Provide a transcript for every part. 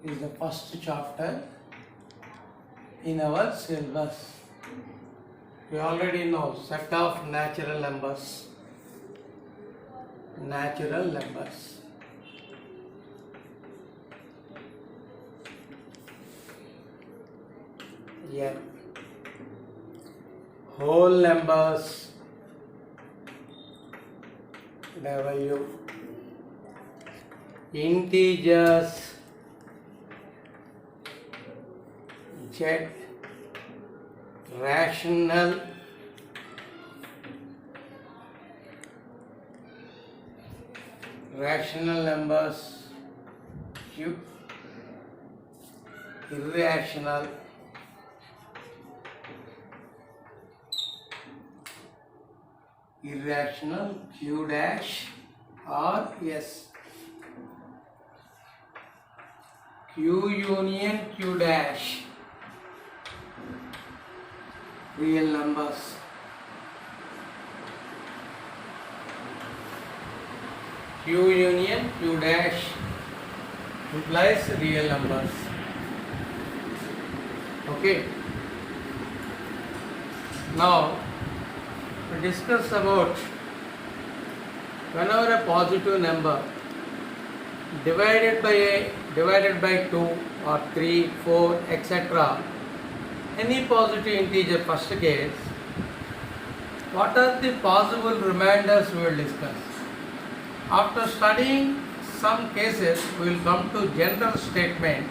is the first chapter in our syllabus. We already know set of natural numbers. Natural numbers. N. Whole numbers. W. Integers. Z. Rational. Rational numbers. Q. Irrational. Irrational. Q dash or S. Q union Q dash. Real numbers. Q union Q dash implies real numbers. Okay. Now we discuss about whenever a positive number divided by 2 or 3, 4, etc. Any positive integer first case, what are the possible remainders we will discuss. After studying some cases, we will come to general statement.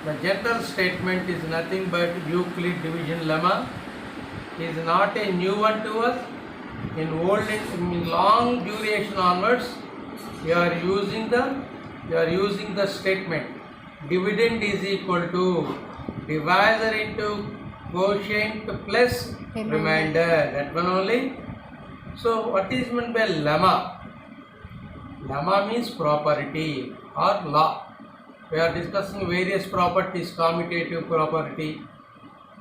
The general statement is nothing but Euclid division lemma. It is not a new one to us. In long duration onwards, you are using the statement dividend is equal to divisor into quotient plus remainder. That one only. So what is meant by lemma? Lemma means property or law. We are discussing various properties: commutative property,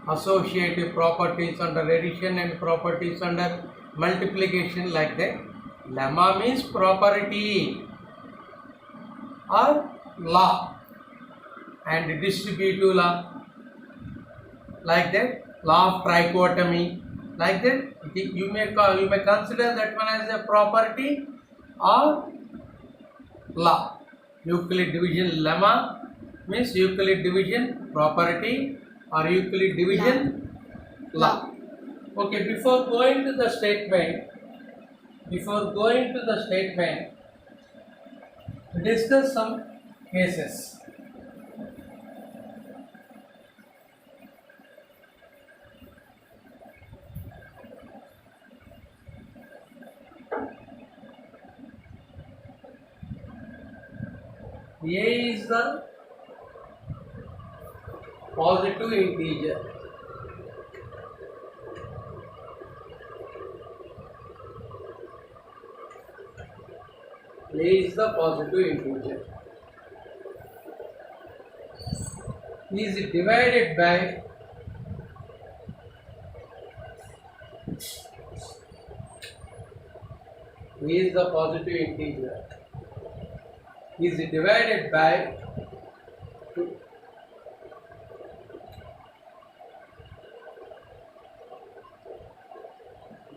associative properties under addition, and properties under multiplication, like that. Lemma means property or law, and distributive law, like that. Law of trichotomy, like that. You may consider that one as a property or law. Euclid division lemma means Euclid division property or Euclid division law. Okay, before going to the statement, discuss some cases. A is the positive integer. A is the positive integer. Is divided by is the positive integer. Is divided by 2.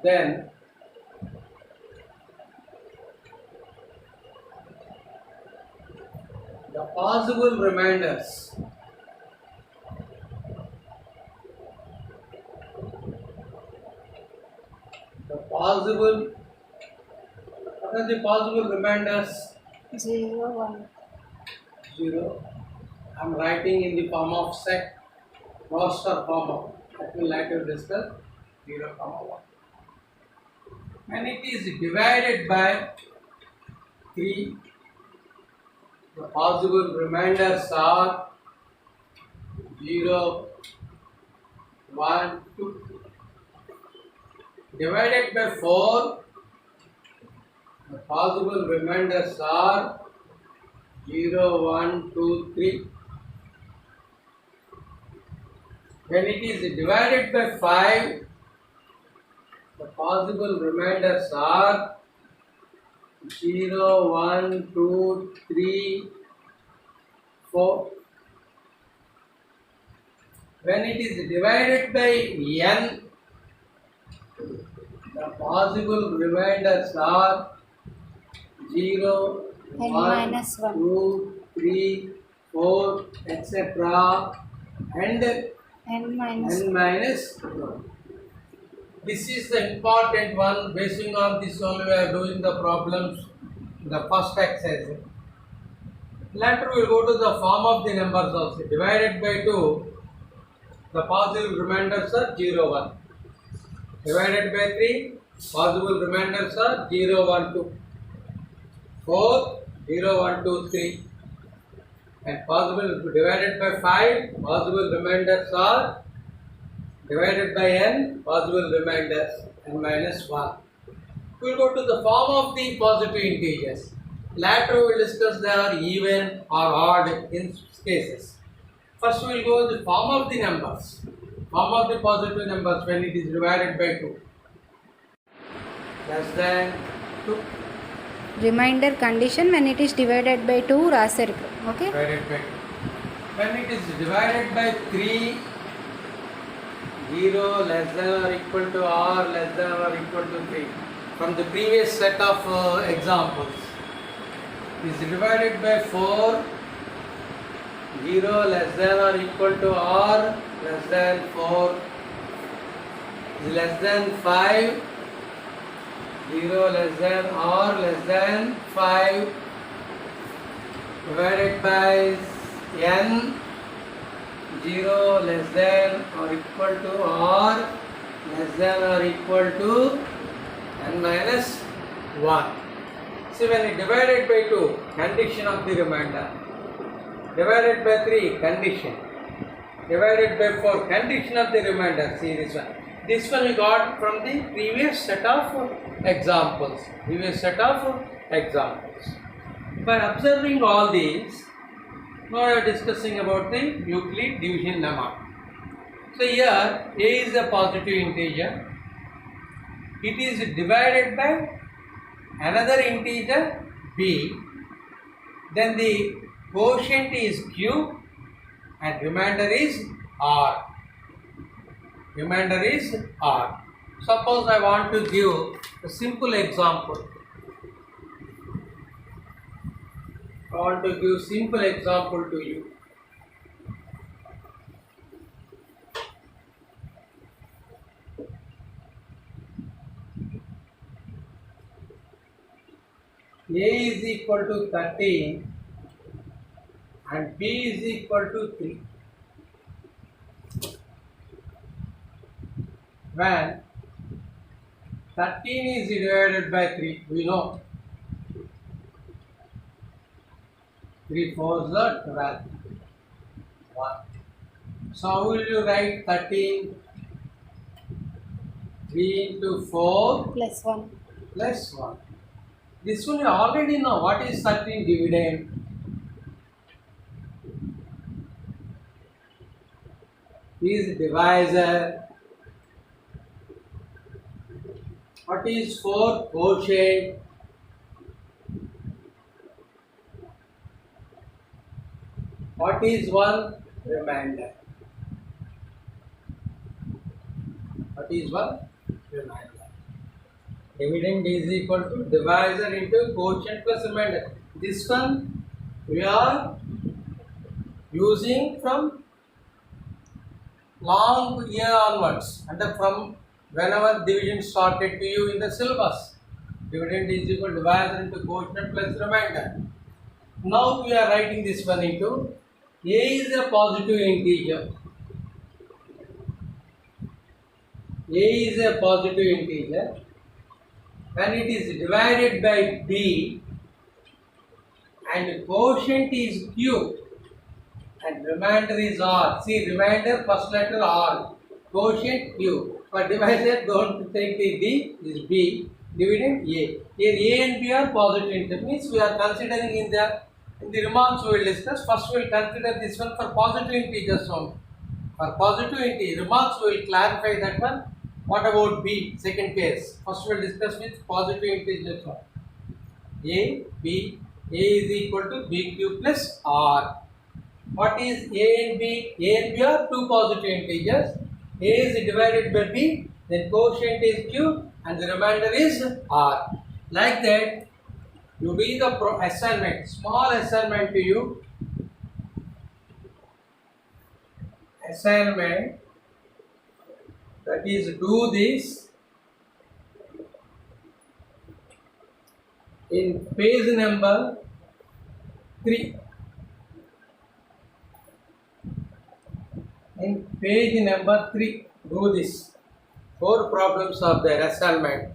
Then the possible remainders. What are the possible remainders? 0, 1. 0. I am writing in the form of set, roster form. That will later discuss. 0, 1. When it is divided by 3, the possible remainders are 0, 1, 2. Divided by 4, the possible remainders are 0, 1, 2, 3. When it is divided by 5, the possible remainders are 0, 1, 2, 3, 4. When it is divided by n, the possible remainders are 0, n 1, minus 1. 2, 3, 4, etc. and n minus n minus 1. This is the important one. Basing on this only we are doing the problems in the first exercise. Later we will go to the form of the numbers also. Divided by 2, the possible remainders are 0, 1. Divided by 3, possible remainders are 0, 1, 2. 4, 0, 1, 2, 3. And possible divided by 5, possible remainders are divided by n, possible remainders n minus 1. We will go to the form of the positive integers. Later we will discuss they are even or odd in cases. First we will go to the form of the numbers. Form of the positive numbers when it is divided by 2. Less than 2. Remainder condition when it is divided by 2 రాశారు ఇప్పుడు okay Divided by 2. When it is divided by 3, 0 less than or equal to or less than or equal to 3. From the previous set of examples. Is divided by 4, 0 less than or equal to or less than 4. Is less than 5, 0 less than or less than 5. Divided by n, 0 less than or equal to or less than or equal to n minus 1. See, when it divided by 2, condition of the remainder. Divided by 3, condition. Divided by 4, condition of the remainder. See this one. This one we got from the previous set of examples. By observing all these, now we are discussing about the Euclid division lemma. So here a is a positive integer. It is divided by another integer b. Then the quotient is q and remainder is r. Suppose I want to give a simple example. To you. A is equal to 13 and B is equal to 3. When 13 is divided by 3, we know 3 4s are 12. 1. So how will you write 13? 3 into 4 plus 1 plus 1. This one you already know. What is 13 dividend? Is divisor. What is 4? Quotient. What is 1? Remainder. Dividend is equal to divisor into quotient plus remainder. This one we are using from long year onwards, and from whenever division started to you in the syllabus. Dividend is equal to divisor into quotient plus remainder. Now we are writing this one into a is a positive integer. When it is divided by b and quotient is q and remainder is r. See, remainder first letter r, quotient q. For divisor, don't take the d, is b. Dividend a. Here a and b are positive integer. Means we are considering in the remarks we will discuss. First we will consider this one for positive integers only. For positive integer remarks we will clarify that one. What about b, second case? First we will discuss with positive integers one. A is equal to bq plus r. What is A and B? A and B are two positive integers. A is divided by B, then quotient is Q and the remainder is R. Like that, you do the assignment, small assignment to you. Assignment, that is, do this in page number 3. In page number 3, do this. 4 problems of the assignment.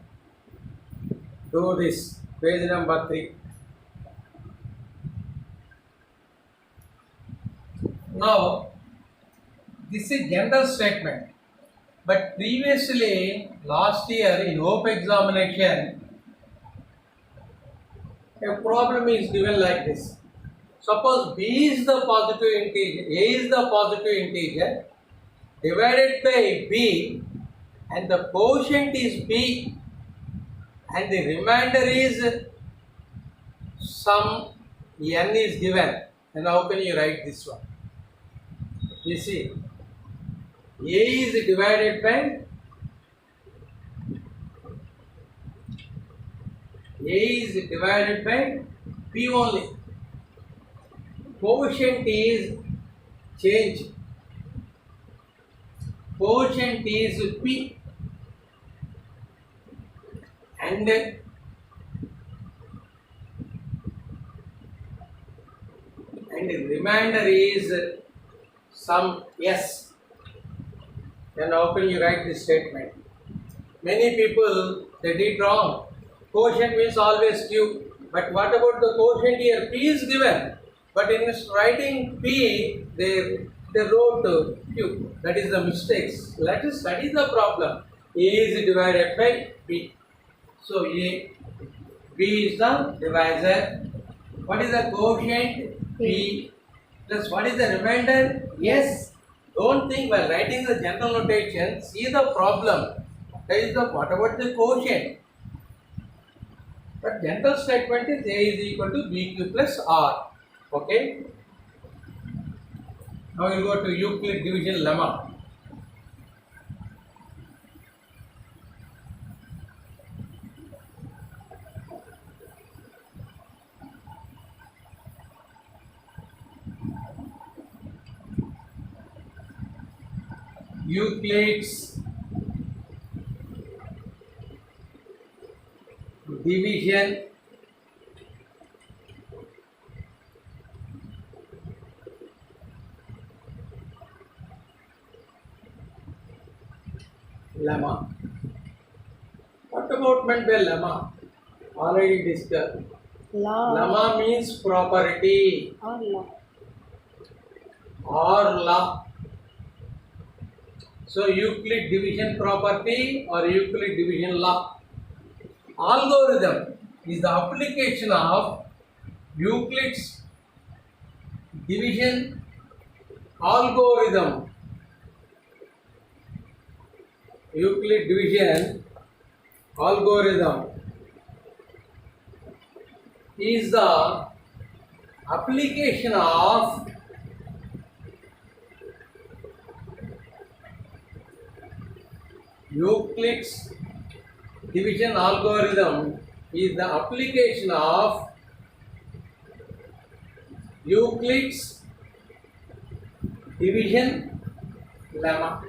Do this. Page number 3. Now, this is general statement. But previously, last year in hope examination, a problem is given like this. Suppose B is the positive integer, A is the positive integer divided by B and the quotient is B and the remainder is some n is given. And how can you write this one? You see, A is divided by P only. Quotient is change. Quotient is P and remainder is some S. Then how can you write this statement? Many people, they did wrong. Quotient means always Q. But what about the quotient here? P is given. But in writing P, they wrote Q. That is the mistakes. Let us study the problem. A is divided by B. So B is the divisor. What is the quotient? P. Plus what is the remainder? Yes. Don't think while writing the general notation, see the problem. That is the what about the quotient? But general statement is A is equal to BQ plus R. Okay. Now we will go to Euclid division lemma. Euclid's division lemma. What about meant by lemma? Already discussed. Law Lemma means property or law. or law. So Euclid division property or Euclid division law. Algorithm is the application of Euclid's division algorithm. Euclid division algorithm is the application of Euclid's division algorithm is the application of Euclid's division lemma.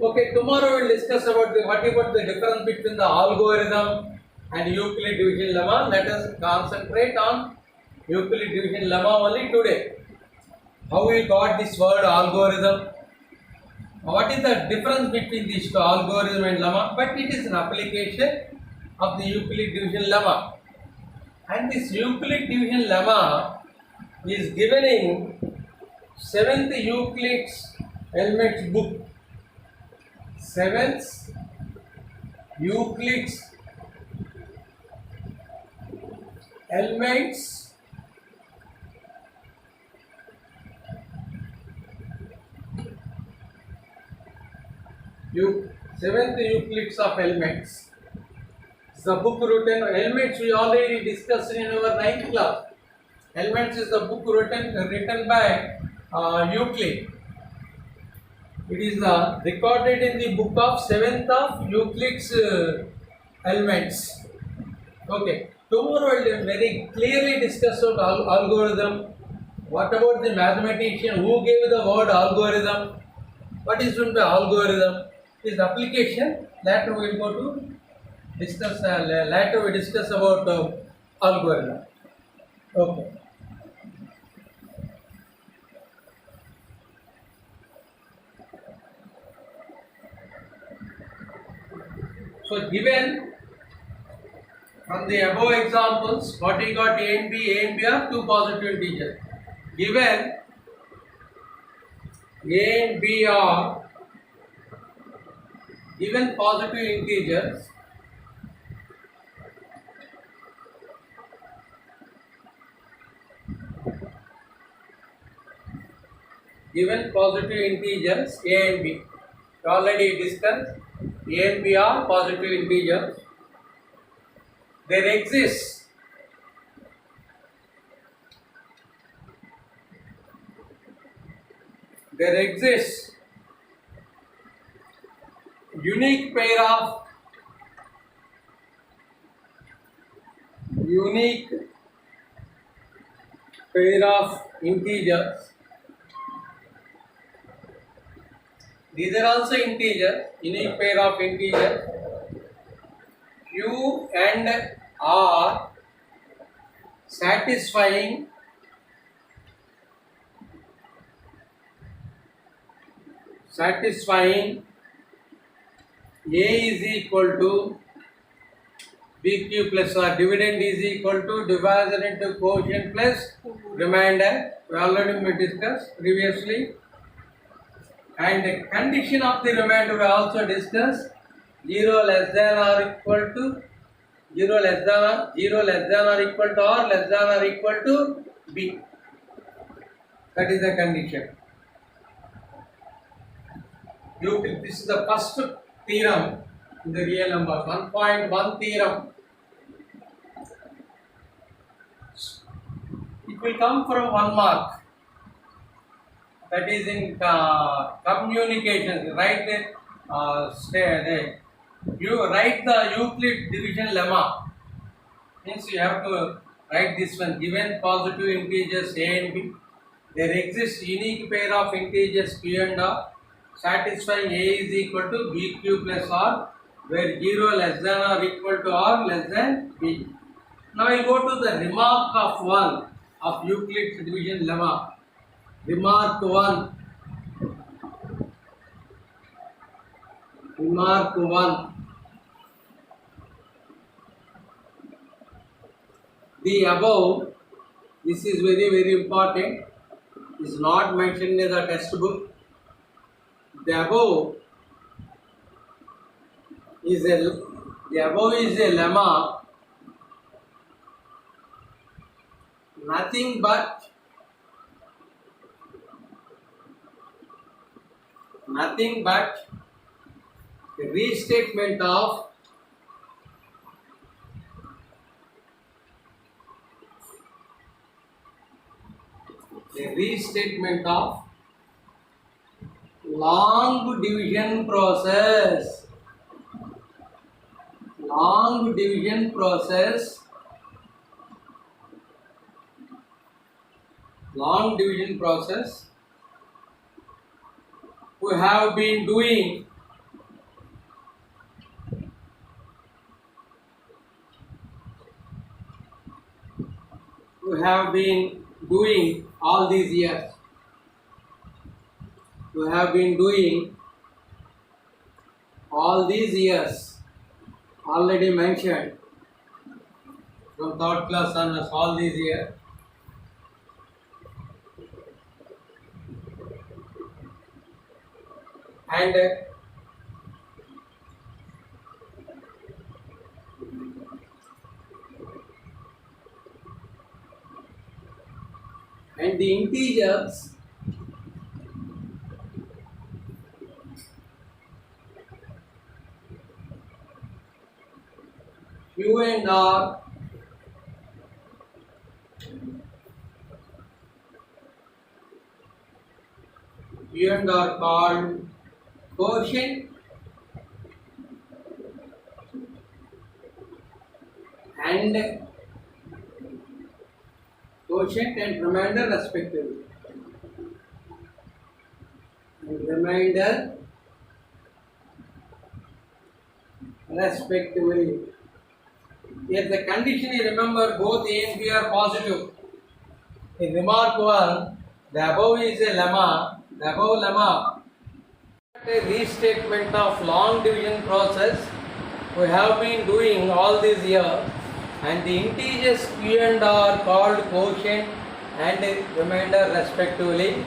Okay, tomorrow we will discuss about what about the difference between the algorithm and Euclid division lemma. Let us concentrate on Euclid division lemma only today. How we got this word algorithm? What is the difference between these two, algorithm and lemma? But it is an application of the Euclid division lemma. And this Euclid division lemma is given in 7th Euclid's Elements book. 7th Euclid's Elements Seventh Euclid's of Elements. It's the book written Elements we already discussed in our 9th class. Elements is the book written by Euclid. It is recorded in the book of 7th of Euclid's Elements. Okay. Tomorrow we will very clearly discuss about algorithm. What about the mathematician who gave the word algorithm? What is meant by algorithm? Is application. Later we will go to discuss. Later we discuss about algorithm. Okay. So given from the above examples, what we got A and B are two positive integers. Given A and B are given positive integers, given positive integers A and B. We already discussed A and B are positive integers. There exists unique pair of integers. These are also integers, unique pair of integers. Q and R satisfying A is equal to BQ plus R. Dividend is equal to divisor into quotient plus remainder. We already discussed previously. And the condition of the remainder we also discussed. 0 less than or equal to 0 less than or equal to or less than or equal to B. That is the condition. This is the first theorem in the real numbers. 1.1 theorem. It will come from 1 mark. That is in communications. Write you write the Euclid division lemma. Means you have to write this one. Given positive integers A and B, there exists unique pair of integers Q and R satisfying A is equal to BQ plus R, where 0 less than or equal to R less than B. Now we go to the remark of 1 of Euclid's division lemma. Remark 1. The above, this is very very important, is not mentioned in the textbook. The above is a lemma, nothing but the restatement of long division process. We have been doing all these years. Already mentioned from third class onwards, all these years. And the integers Q and R and are called quotient and remainder respectively. And remainder respectively. Here the condition you remember both A and B are positive. In remark 1, the above is a lemma. The above lemma a restatement of long division process we have been doing all these years, and the integers q and r called quotient and remainder respectively.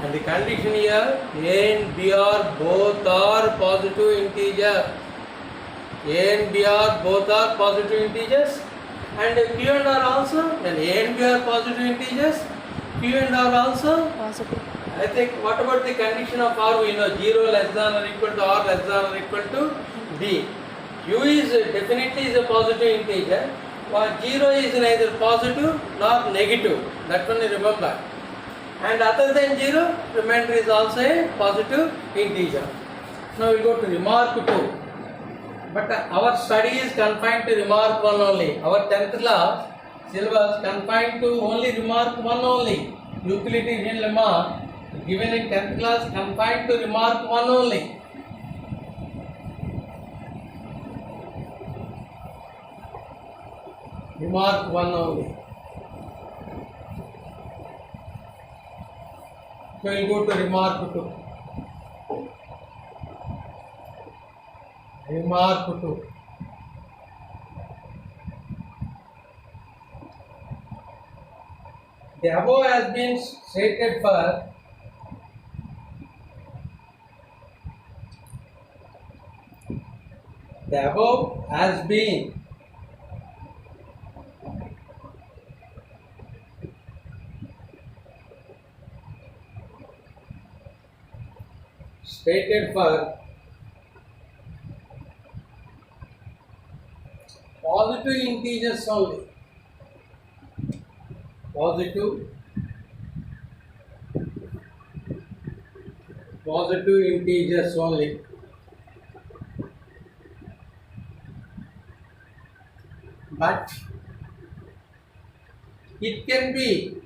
And the condition here, A and B are both are positive integer. A and B are both are positive integers, and q and r also. When A and B are positive integers, q and r also Positive. I think what about the condition of r? We know 0 less than or equal to r less than or equal to b. Q is definitely is a positive integer, while 0 is neither positive nor negative. That one you remember. And other than 0, remainder is also a positive integer. Now we go to remark 2. But our study is confined to remark 1 only. Our 10th class syllabus confined to only remark 1 only. Euclidean lemma given in 10th class confined to remark 1 only. Remark 1 only. So we will go to remark 2. Remark 2. The above has been stated for the above has been stated for positive integers only. Positive integers only. But it can be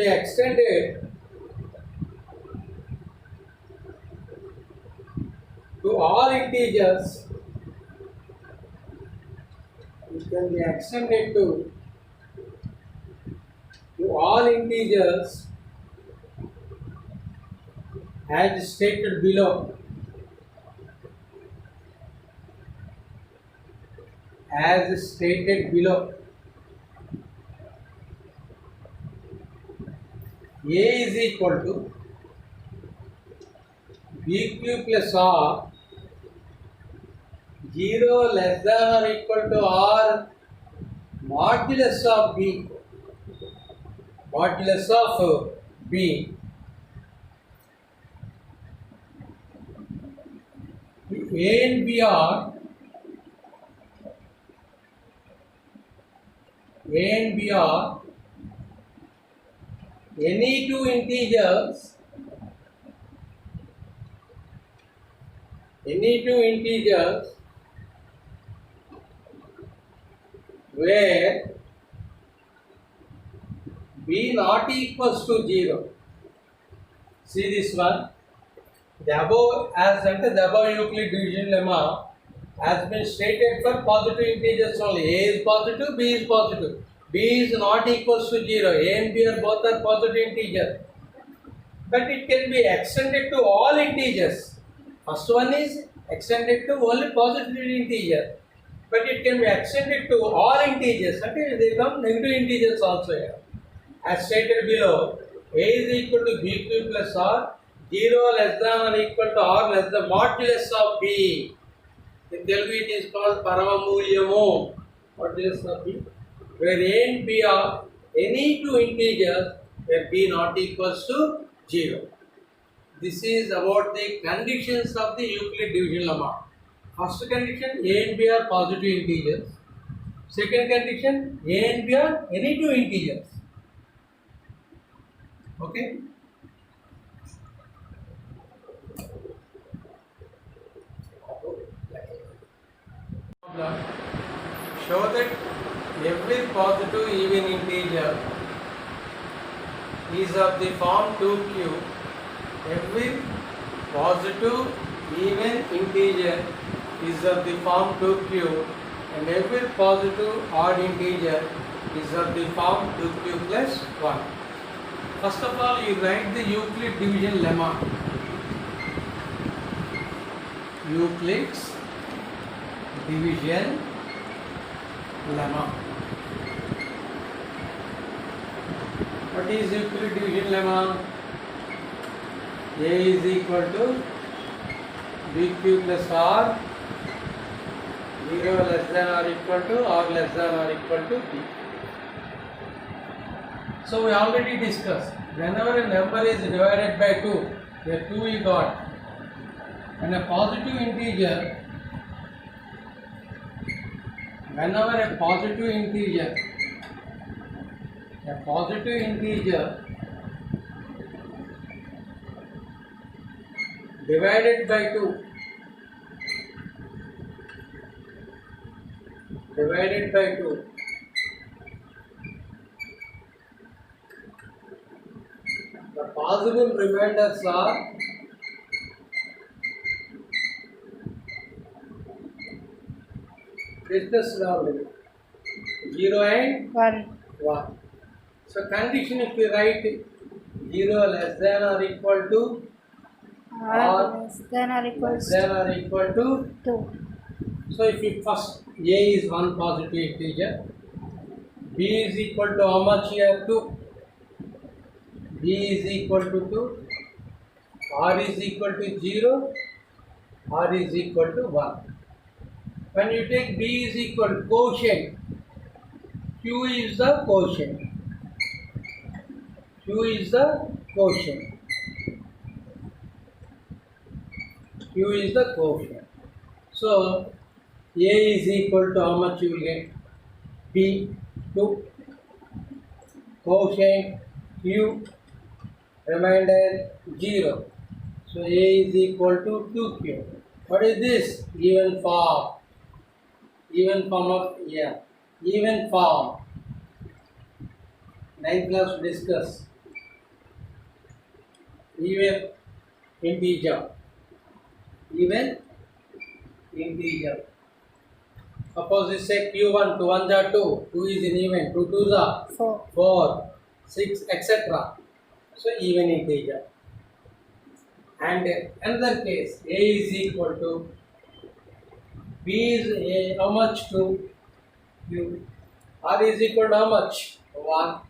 extended to all integers. It can be extended to all integers as stated below. As stated below. A is equal to BQ plus R, 0 less than or equal to R modulus of B. Modulus of B. A and B are any two integers where B not equals to 0. See this one. The above Euclid division lemma has been stated for positive integers only. A is positive, B is positive. B is not equals to 0. A and B are both are positive integers. But it can be extended to all integers. First one is extended to only positive integer. But it can be extended to all integers. Okay, they become negative integers also here. As stated below, A is equal to BQ plus R, 0 less than or equal to R less than modulus of B. In Telugu it is called Paramamulyamu. Modulus of B. Where A and B are any two integers where B not equals to 0. This is about the conditions of the Euclid division lemma. First condition, A and B are positive integers. Second condition, A and B are any two integers. Okay? Show that every positive even integer is of the form 2q. Every positive even integer is of the form 2q, and every positive odd integer is of the form 2q plus 1. First of all, you write the Euclid division lemma. Euclid's division lemma. What is Euclid division lemma? A is equal to bq plus r, 0 less than or equal to r less than or equal to b. So we already discussed, whenever a number is divided by 2, here 2 we got, and a positive integer, whenever a positive integer divided by 2, the possible remainders are discussed already, 0 and 1. So condition, if we write 0 less than or equal to R less than or equal to 2. So if we first A is one positive integer, B is equal to how much here? 2. B is equal to 2, R is equal to 0, R is equal to 1. When you take B is equal to quotient, Q is the quotient. Q is the quotient. Q is the quotient. So A is equal to how much you will get? B, 2. Quotient Q, remainder 0. So A is equal to 2Q. What is this? Even form. Even form of, even form. 9th class discuss. Even integer. Even integer. Suppose we say Q1, 2 1s are 2, 2 is in even, 2 2s are 4, 6, etc. So even integer. And another case, A is equal to, B is A, how much? 2, Q. R is equal to how much? 1.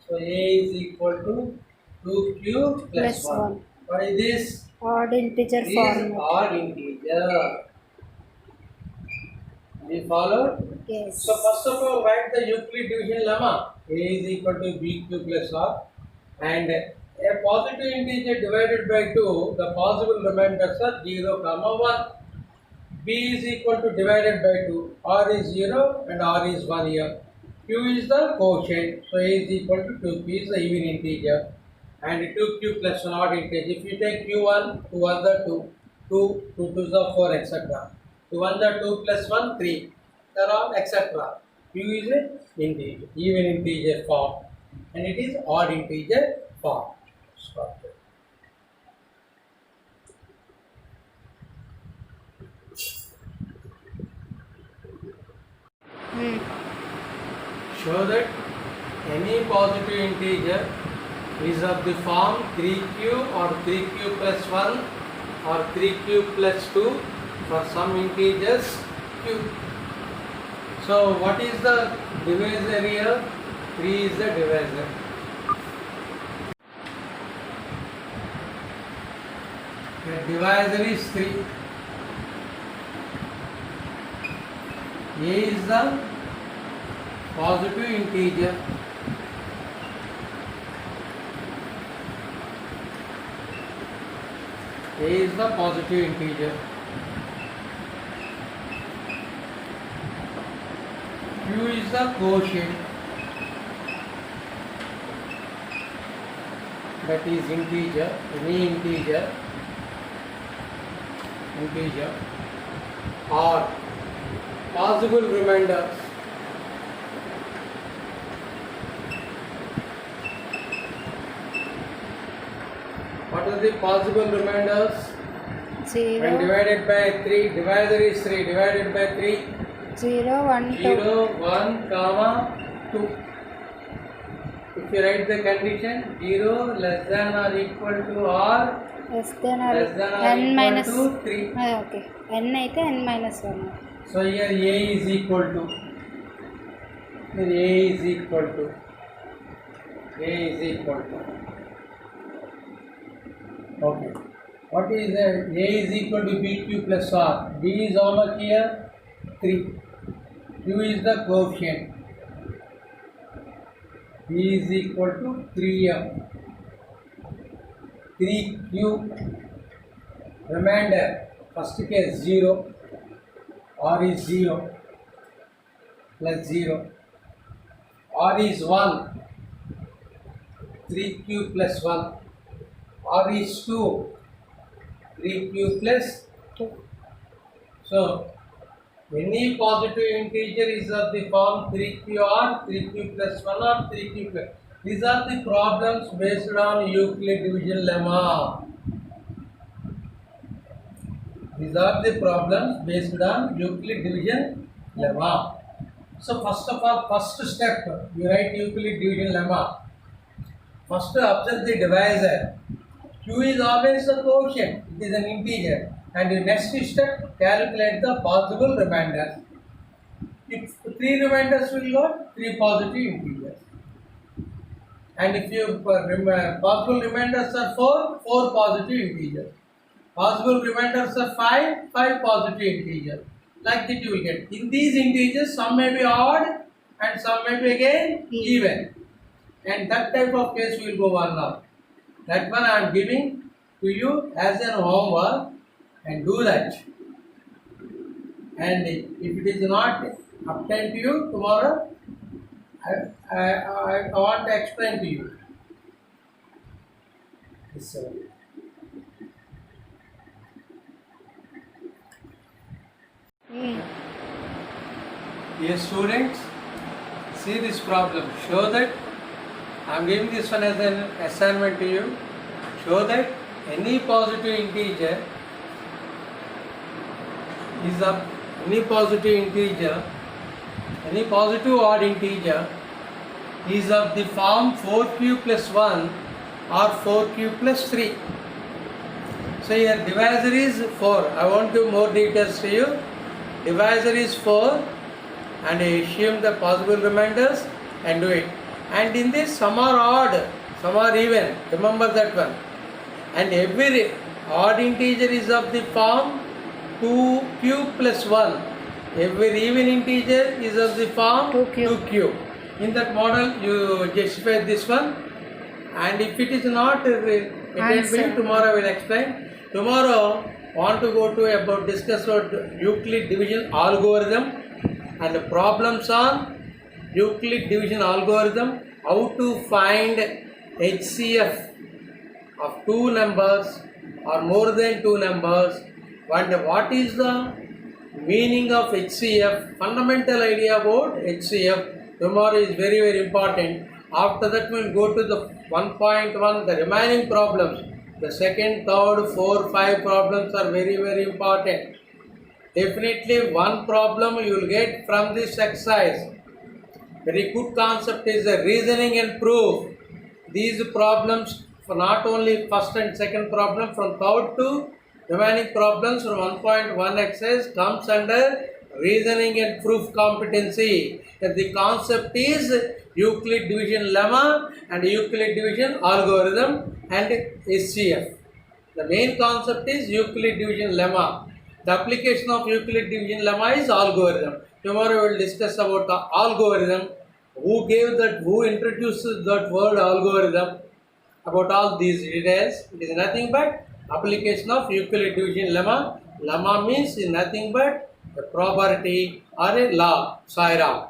So A is equal to 2Q plus 1. What is this? Odd integer This format. odd integer. We followed? Yes. So first of all, write the Euclid division lemma. A is equal to bq plus r, and a positive integer divided by 2, the possible remainders are 0, 1. B is equal to divided by 2, r is 0 and r is 1 here. Q is the quotient, so A is equal to 2Q is the even integer, and 2Q plus 1 odd integer. If you take Q1, 2 1s are 2, 2 2s are 4, etc. 2 1s are 2 plus 1, 3, around, etc. Q is an integer, even integer form, and it is odd integer form. Stop there. Show that any positive integer is of the form 3q or 3q plus 1 or 3q plus 2 for some integers q. So what is the divisor here? 3 is the divisor. The divisor is 3. A is the positive integer. A is the positive integer. Q is the quotient, that is integer, any integer or possible remainders. What are the possible remainders? 0, When divided by 3, divisor is 3, divided by 3, 0, 1, 2. 0, 1, comma, 2. If you write the condition, 0 less than or equal to or Less than or n n minus to 3. Okay. n అయితే n minus 1. So here A is equal to, okay. What is A is equal to BQ plus R. B is how much here? 3. Q is the quotient. B is equal to 3M. 3Q. Remainder, first case 0. R is 0 plus 0. R is 1. 3Q plus 1. R is 2. 3Q plus 2. So, any positive integer is of the form 3Q or 3Q plus 1 or 3Q plus. These are the problems based on Euclid division lemma. These are the problems based on Euclid division lemma. So, first of all, first step, you write Euclid division lemma. First, observe the divisor. Q is always a quotient, it is an integer. And the next step, calculate the possible remainders. If 3 remainders will got 3 positive integers. And if you possible remainders are 4 positive integers. Possible remainders are 5 positive integers. Like that you will get. In these integers, some may be odd and some may be again even. And that type of case we will go on now. That one I am giving to you as an homework, and do that. And if it is not obtained to you tomorrow, I want to explain to you. Yes, students, see this problem. Show that I am giving this one as an assignment to you. Show that any positive integer is of any positive odd integer is of the form 4Q plus 1 or 4Q plus 3. So here divisor is 4. I won't give more details to you. Divisor is 4 and I assume the possible remainders and do it. And in this some are odd, some are even. Remember that one. And every odd integer is of the form 2Q plus 1. Every even integer is of the form 2Q. In that model, you justify this one. And if it is not attainable, tomorrow I will explain. Tomorrow, want to go to discuss about Euclid division algorithm and the problems on Euclid division algorithm, how to find HCF of 2 numbers or more than 2 numbers, and what is the meaning of HCF, fundamental idea about HCF. Tomorrow is very, very important. After that, we will go to the 1.1, the remaining problems. The second, third, 4, 5 problems are very, very important. Definitely one problem you will get from this exercise. Very good concept is the reasoning and proof. These problems for not only first and second problem, from third to remaining problems from 1.1 exercise comes under reasoning and proof competency. That the concept is Euclid division lemma and Euclid division algorithm and HCF. The main concept is Euclid division lemma. The application of Euclid division lemma is algorithm. Tomorrow we will discuss about the algorithm. Who introduced that word algorithm? About all these details. It is nothing but application of Euclid division lemma. Lemma means nothing but a property or a law. Sai Ram.